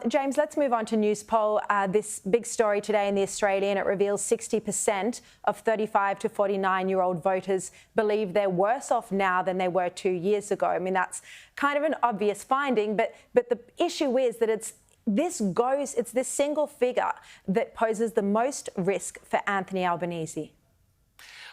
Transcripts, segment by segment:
James, let's move on to Newspoll. This big story today in The Australian, it reveals 60% of 35 to 49-year-old voters believe they're worse off now than they were 2 years ago. I mean, that's kind of an obvious finding, but the issue is that it's this single figure that poses the most risk for Anthony Albanese.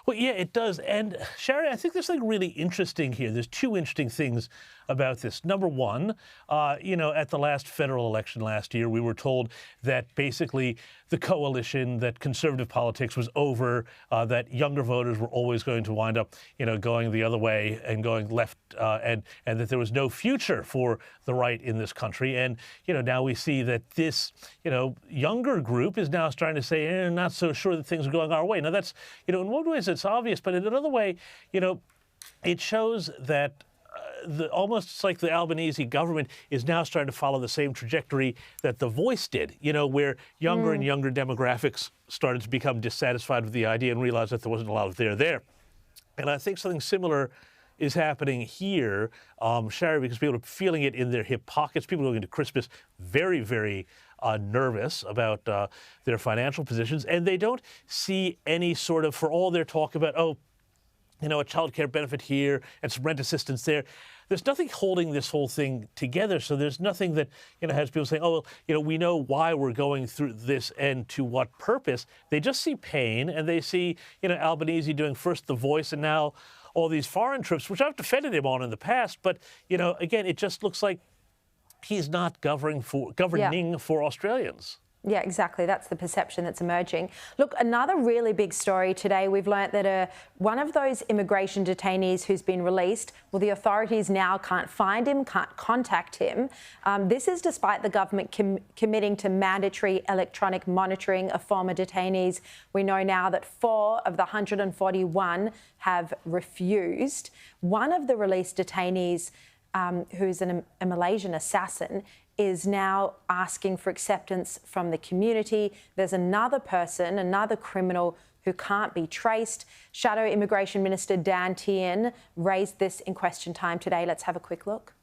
Well, yeah, it does. And Sharri, I think there's something really interesting here. There's two interesting things about this. Number one, at the last federal election last year, we were told that basically the coalition, that conservative politics was over, that younger voters were always going to wind up, going the other way and going left, and that there was no future for the right in this country. And, now we see that this, younger group is now starting to say, not so sure that things are going our way. Now, that's, in one way it's obvious, but in another way, it shows that almost like the Albanese government is now starting to follow the same trajectory that The Voice did, where younger and younger demographics started to become dissatisfied with the idea and realized that there wasn't a lot of there. And I think something similar is happening here, Sharri, because people are feeling it in their hip pockets. People are going into Christmas very, very nervous about their financial positions, and they don't see any sort of, for all their talk about, a child care benefit here and some rent assistance there. There's nothing holding this whole thing together. So there's nothing that, has people saying, we know why we're going through this and to what purpose. They just see pain, and they see, Albanese doing first The Voice and now all these foreign trips, which I've defended him on in the past. But, again, it just looks like he's not governing for Australians. Yeah, exactly. That's the perception that's emerging. Look, another really big story today, we've learnt that one of those immigration detainees who's been released, well, the authorities now can't find him, can't contact him. This is despite the government committing to mandatory electronic monitoring of former detainees. We know now that 4 of the 141 have refused. One of the released detainees, who's a Malaysian assassin, is now asking for acceptance from the community. There's another person, another criminal who can't be traced. Shadow Immigration Minister Dan Tehan raised this in question time today. Let's have a quick look.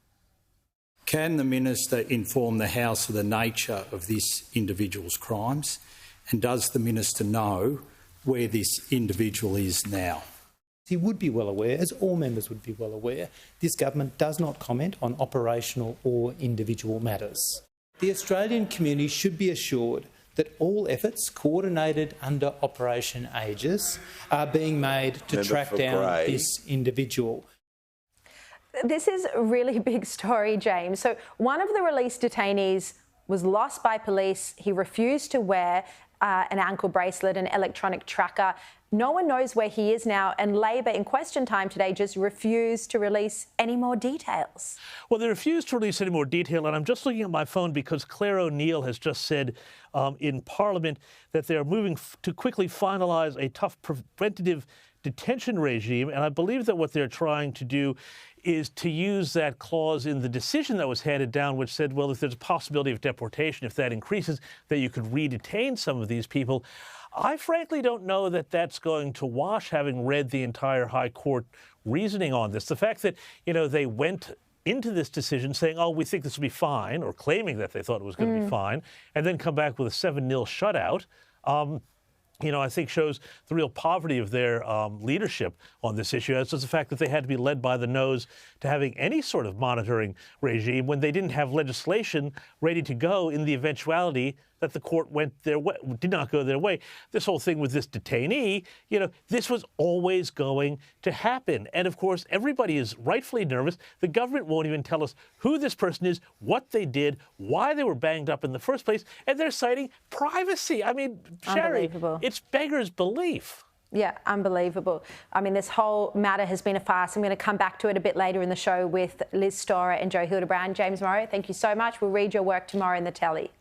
Can the Minister inform the House of the nature of this individual's crimes? And does the Minister know where this individual is now? He would be well aware, as all members would be well aware, this government does not comment on operational or individual matters. The Australian community should be assured that all efforts coordinated under Operation Aegis are being made to track down this individual. This is a really big story, James. So one of the released detainees was lost by police. He refused to wear an ankle bracelet, an electronic tracker. No one knows where he is now, and Labor in question time today just refused to release any more details. Well, they refused to release any more detail, and I'm just looking at my phone because Claire O'Neill has just said in Parliament that they are moving to quickly finalise a tough preventative detention regime, and I believe that what they're trying to do is to use that clause in the decision that was handed down, which said, well, if there's a possibility of deportation, if that increases, that you could re-detain some of these people. I frankly don't know that that's going to wash, having read the entire High Court reasoning on this. The fact that, they went into this decision saying, we think this will be fine, or claiming that they thought it was going to be fine, and then come back with a 7-0 shutout, I think shows the real poverty of their leadership on this issue, as does the fact that they had to be led by the nose to having any sort of monitoring regime when they didn't have legislation ready to go in the eventuality that the court did not go their way. This whole thing with this detainee, this was always going to happen. And of course, everybody is rightfully nervous. The government won't even tell us who this person is, what they did, why they were banged up in the first place, and they're citing privacy. I mean, Sharri, it's beggars belief. Yeah, unbelievable. I mean, this whole matter has been a farce. I'm going to come back to it a bit later in the show with Liz Storer and Joe Hildebrand. James Morrow, thank you so much. We'll read your work tomorrow in the telly.